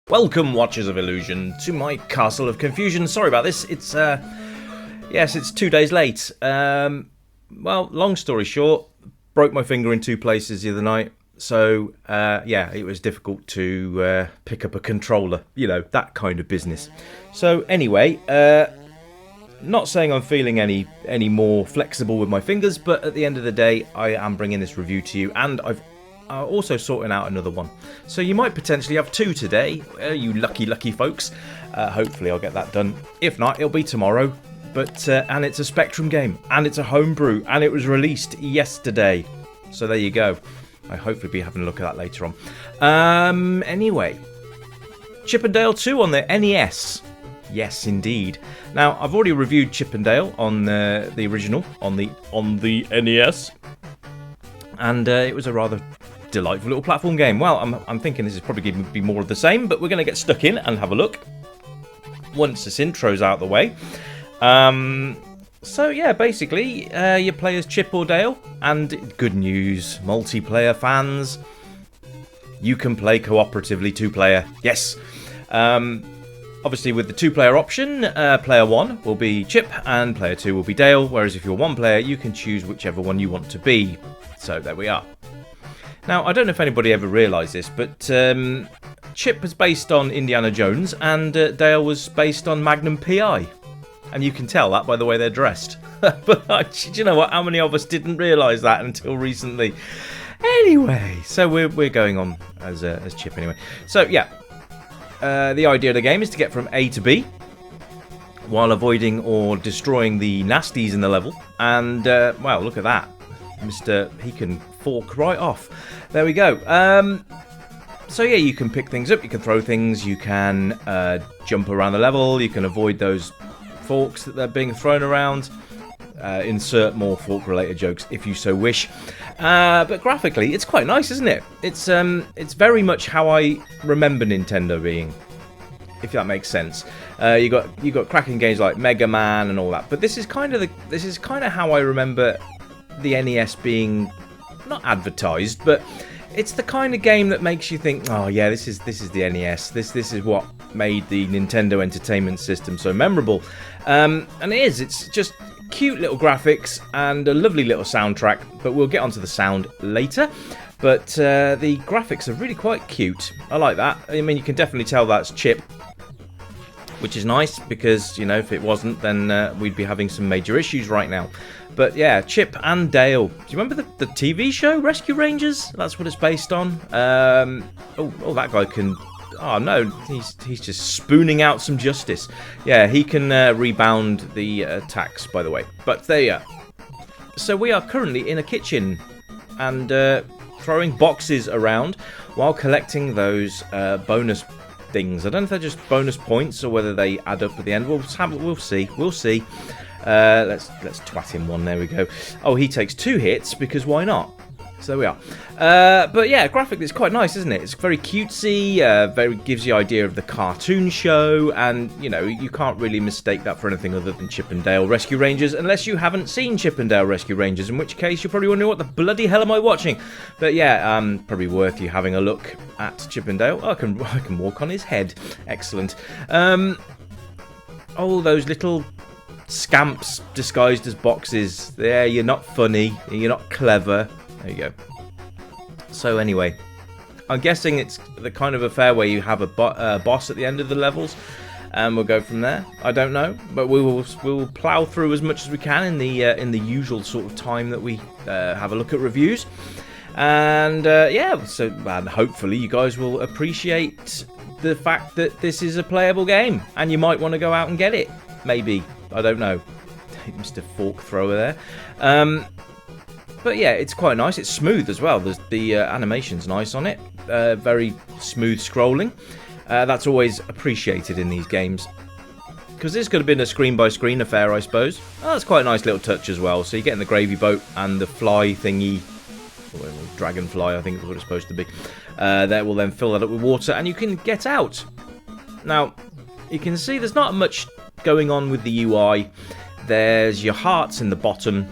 Welcome, Watchers of Illusion, to my Castle of Confusion. Sorry about this. It's 2 days late. Well, long story short, broke my finger in 2 places the other night. So, it was difficult to pick up a controller. You know, that kind of business. So, anyway, not saying I'm feeling any more flexible with my fingers, but at the end of the day, I am bringing this review to you, and I've also sorting out another one. So you might potentially have 2 today, you lucky folks. Hopefully I'll get that done. If not, it'll be tomorrow. But and it's a Spectrum game, and it's a homebrew, and it was released yesterday. So there you go. I'll hopefully be having a look at that later on. Anyway, Chip 'n Dale 2 on the NES. Yes, indeed. Now I've already reviewed Chip 'n Dale on the original on the NES, and it was a rather delightful little platform game. Well, I'm thinking this is probably going to be more of the same, but we're going to get stuck in and have a look once this intro's out of the way. So yeah, basically, you play as Chip or Dale, and good news, multiplayer fans, you can play cooperatively 2-player. Yes. Obviously, with the 2-player option, player 1 will be Chip and player 2 will be Dale, whereas if you're 1 player, you can choose whichever one you want to be. So there we are. Now, I don't know if anybody ever realised this, but Chip was based on Indiana Jones and Dale was based on Magnum P.I. And you can tell that by the way they're dressed. But do you know what? How many of us didn't realise that until recently? Anyway, so we're going on as Chip anyway. So yeah, the idea of the game is to get from A to B while avoiding or destroying the nasties in the level. And, well, look at that. He can fork right off. There we go. So yeah, you can pick things up, you can throw things, you can jump around the level, you can avoid those forks that they're being thrown around. Insert more fork-related jokes if you so wish. But graphically, it's quite nice, isn't it? It's very much how I remember Nintendo being, if that makes sense. You got cracking games like Mega Man and all that, but this is kind of how I remember the NES being not advertised, but it's the kind of game that makes you think, oh yeah, this is the NES. This is what made the Nintendo Entertainment System so memorable. And it is. It's just cute little graphics and a lovely little soundtrack. But we'll get onto the sound later. But the graphics are really quite cute. I like that. I mean, you can definitely tell that's Chip, which is nice because, you know, if it wasn't, then we'd be having some major issues right now. But yeah, Chip and Dale. Do you remember the TV show Rescue Rangers? That's what it's based on. Oh, that guy can. Oh no, he's just spooning out some justice. Yeah, he can rebound the attacks, by the way. But there you are. So we are currently in a kitchen and throwing boxes around while collecting those bonus things. I don't know if they're just bonus points or whether they add up at the end. We'll see. We'll see. Let's twat him one. There we go. Oh, he takes 2 hits because why not? So there we are. But yeah, graphically it's quite nice, isn't it? It's very cutesy. Very gives you the idea of the cartoon show, and you know you can't really mistake that for anything other than Chip 'n Dale Rescue Rangers, unless you haven't seen Chip 'n Dale Rescue Rangers, in which case you're probably wondering what the bloody hell am I watching. But yeah, probably worth you having a look at Chip 'n Dale. Oh, I can walk on his head. Excellent. Oh, those little scamps disguised as boxes. There, you're not funny, you're not clever. There you go. So anyway, I'm guessing it's the kind of affair where you have a boss at the end of the levels, and we'll go from there. I don't know, but we will plow through as much as we can in the usual sort of time that we have a look at reviews. And and hopefully you guys will appreciate the fact that this is a playable game, and you might want to go out and get it. Maybe. I don't know. Mr. Fork Thrower there. But yeah, it's quite nice. It's smooth as well. The animation's nice on it. Very smooth scrolling. That's always appreciated in these games. Because this could have been a screen-by-screen affair, I suppose. Oh, that's quite a nice little touch as well. So you get in the gravy boat and the fly thingy, or dragonfly, I think is what it's supposed to be. That will then fill that up with water and you can get out. Now, you can see there's not much going on with the UI. There's your hearts in the bottom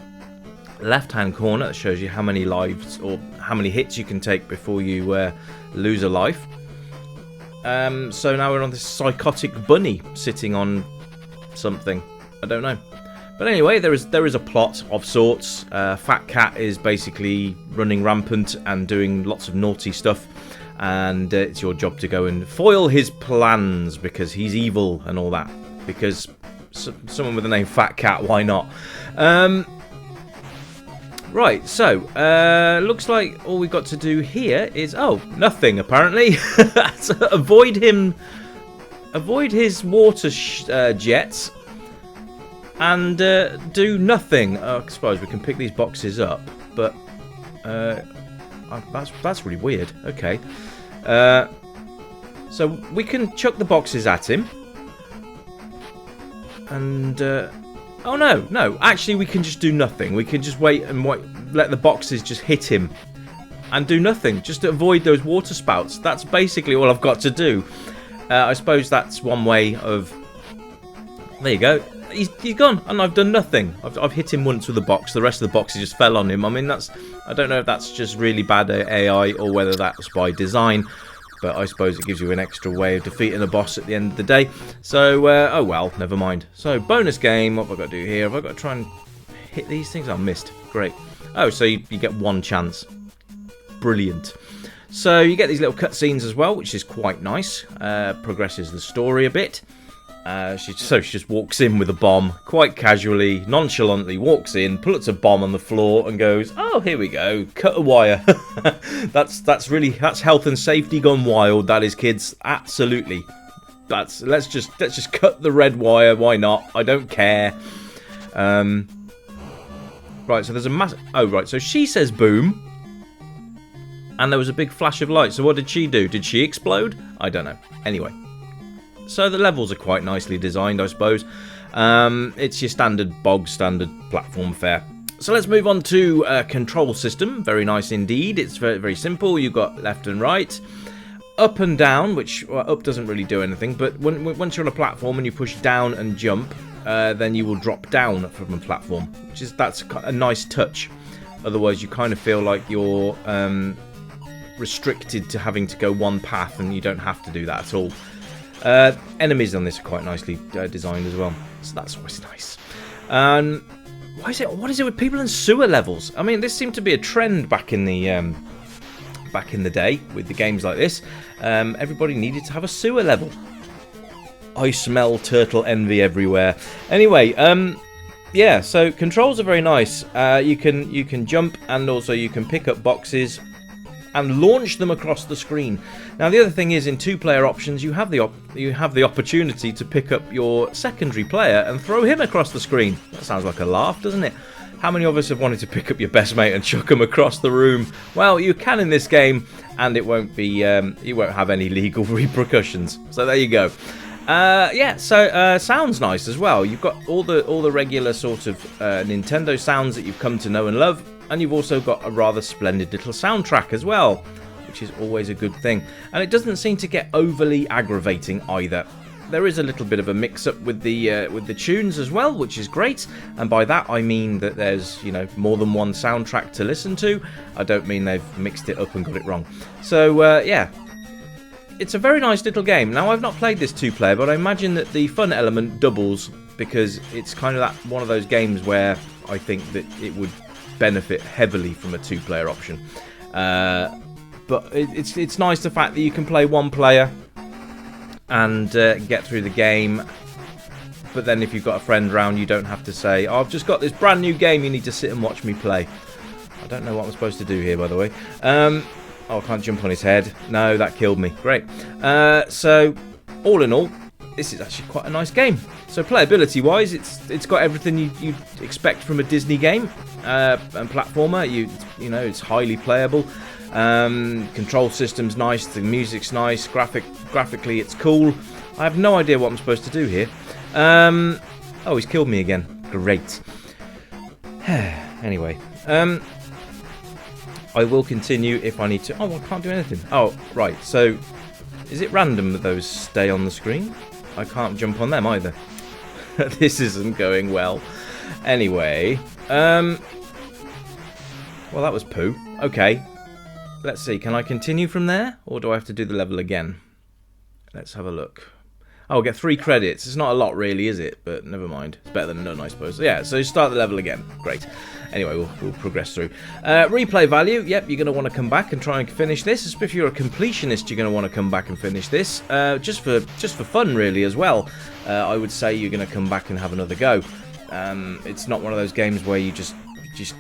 left-hand corner that shows you how many lives or how many hits you can take before you lose a life. So now we're on this psychotic bunny sitting on something. I don't know. But anyway, there is a plot of sorts. Fat Cat is basically running rampant and doing lots of naughty stuff. And it's your job to go and foil his plans because he's evil and all that. Because someone with the name Fat Cat, why not? Right, so, looks like all we've got to do here is, nothing apparently. So avoid his water jets, and do nothing. I suppose we can pick these boxes up, but that's really weird. Okay, so we can chuck the boxes at him, and oh no! Actually, we can just do nothing. We can just wait and let the boxes just hit him, and do nothing, just to avoid those water spouts. That's basically all I've got to do. I suppose that's one way of. There you go. He's gone, and I've done nothing. I've hit him once with a box. The rest of the boxes just fell on him. I mean, I don't know if that's just really bad AI or whether that's by design. But I suppose it gives you an extra way of defeating a boss at the end of the day. So, oh well, never mind. So, bonus game. What have I got to do here? Have I got to try and hit these things? I missed. Great. Oh, so you get one chance. Brilliant. So, you get these little cutscenes as well, which is quite nice. Progresses the story a bit. She just walks in with a bomb, quite casually, nonchalantly walks in, puts a bomb on the floor and goes, "Oh, here we go, cut a wire." That's health and safety gone wild. That is, kids, absolutely. Let's just cut the red wire. Why not? I don't care. Right, so there's a massive. Oh, right. So she says boom, and there was a big flash of light. So what did she do? Did she explode? I don't know. Anyway. So the levels are quite nicely designed, I suppose. It's your standard platform fare. So let's move on to control system. Very nice indeed. It's very, very simple. You've got left and right, up and down, which up doesn't really do anything. But once you're on a platform and you push down and jump, then you will drop down from a platform, that's a nice touch. Otherwise, you kind of feel like you're restricted to having to go one path, and you don't have to do that at all. Enemies on this are quite nicely designed as well, so that's always nice. What is it with people in sewer levels? I mean, this seemed to be a trend back in the day with the games like this. Everybody needed to have a sewer level. I smell turtle envy everywhere. Anyway, yeah. So controls are very nice. You can jump, and also you can pick up boxes and launch them across the screen. Now, the other thing is, in two-player options, you have the opportunity to pick up your secondary player and throw him across the screen. That sounds like a laugh, doesn't it? How many of us have wanted to pick up your best mate and chuck him across the room? Well, you can in this game, and it won't be you won't have any legal repercussions. So there you go. Yeah, so sounds nice as well. You've got all the regular sort of Nintendo sounds that you've come to know and love. And you've also got a rather splendid little soundtrack as well, which is always a good thing. And it doesn't seem to get overly aggravating either. There is a little bit of a mix-up with the tunes as well, which is great. And by that I mean that there's more than one soundtrack to listen to. I don't mean they've mixed it up and got it wrong. So yeah, it's a very nice little game. Now, I've not played this two-player, but I imagine that the fun element doubles, because it's kind of one of those games where I think that it would benefit heavily from a two-player option, but it's nice the fact that you can play one player and get through the game, but then if you've got a friend round, you don't have to say, "Oh, I've just got this brand new game, you need to sit and watch me play." I don't know what I'm supposed to do here, by the way. Oh, I can't jump on his head. No, that killed me. Great. So all in all, this is actually quite a nice game. So playability wise, it's got everything you'd expect from a Disney game and platformer. It's highly playable. Control system's nice, the music's nice, graphically it's cool. I have no idea what I'm supposed to do here. Oh, he's killed me again. Great. Anyway, I will continue if I need to. Oh, I can't do anything. Oh, right. So is it random that those stay on the screen? I can't jump on them either. This isn't going well. Anyway, well, that was poo. Okay, let's see. Can I continue from there, or do I have to do the level again? Let's have a look. Oh, we'll get 3 credits. It's not a lot, really, is it? But never mind. It's better than none, I suppose. Yeah, so you start the level again. Great. Anyway, we'll progress through. Replay value. Yep, you're going to want to come back and try and finish this. If you're a completionist, you're going to want to come back and finish this. Just for fun, really, as well. I would say you're going to come back and have another go. It's not one of those games where you just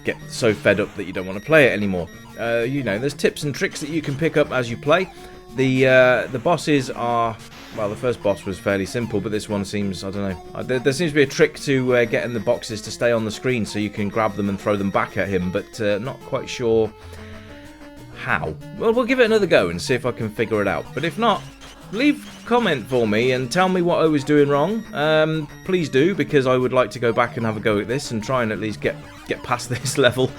get so fed up that you don't want to play it anymore. You know, there's tips and tricks that you can pick up as you play. The bosses are... Well, the first boss was fairly simple, but this one seems, I don't know. There seems to be a trick to getting the boxes to stay on the screen so you can grab them and throw them back at him, but not quite sure how. Well, we'll give it another go and see if I can figure it out. But if not, leave a comment for me and tell me what I was doing wrong. Please do, because I would like to go back and have a go at this and try and at least get past this level.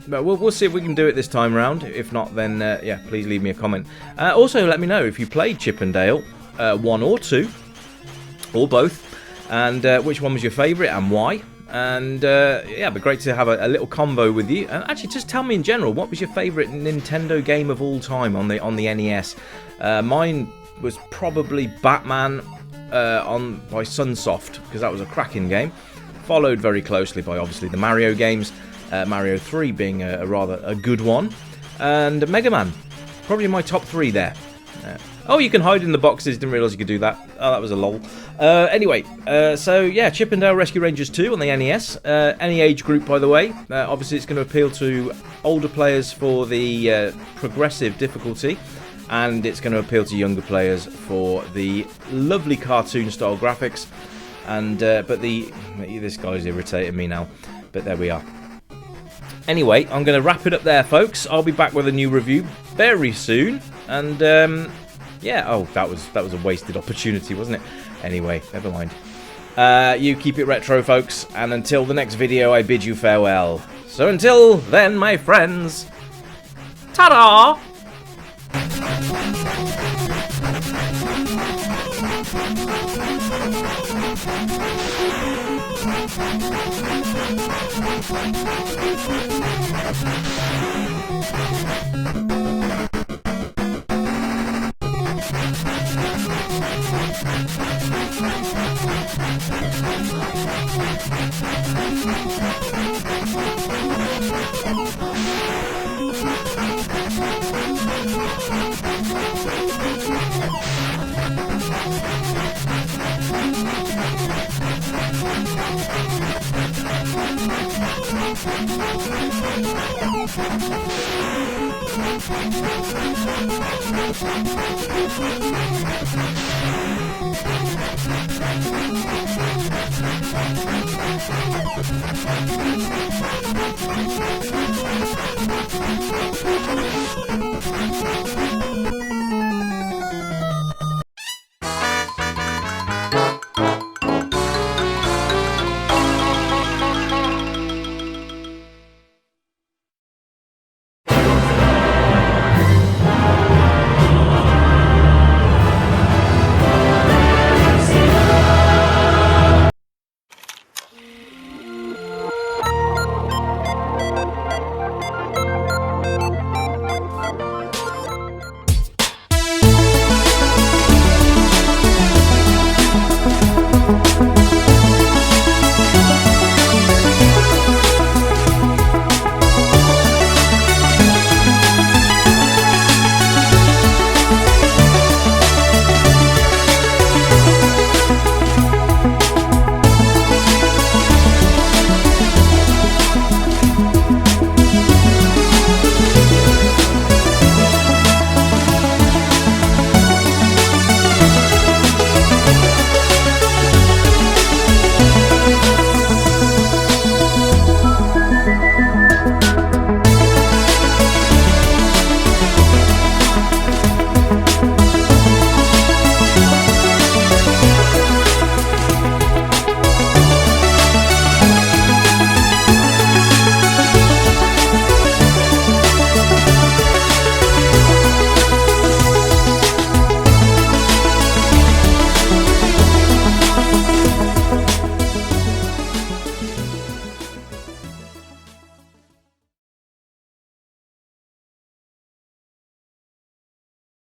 But we'll see if we can do it this time around. If not, then yeah, please leave me a comment. Also, let me know if you played Chip and Dale 1 or 2, or both, and which one was your favourite and why. And yeah, it'd be great to have a little convo with you. And actually, just tell me in general, what was your favourite Nintendo game of all time on the NES? Mine was probably Batman by Sunsoft, because that was a cracking game. Followed very closely by obviously the Mario games. Mario 3 being a rather good one, and Mega Man, probably my top 3 there. Oh, you can hide in the boxes, didn't realise you could do that. Oh, that was a lol. Anyway, so yeah, Chip and Dale Rescue Rangers 2 on the NES, any age group by the way. Obviously it's going to appeal to older players for the progressive difficulty, and it's going to appeal to younger players for the lovely cartoon style graphics, and but this guy's irritating me now, but there we are. Anyway, I'm going to wrap it up there, folks. I'll be back with a new review very soon. And, yeah, oh, that was a wasted opportunity, wasn't it? Anyway, never mind. You keep it retro, folks. And until the next video, I bid you farewell. So until then, my friends, ta-da!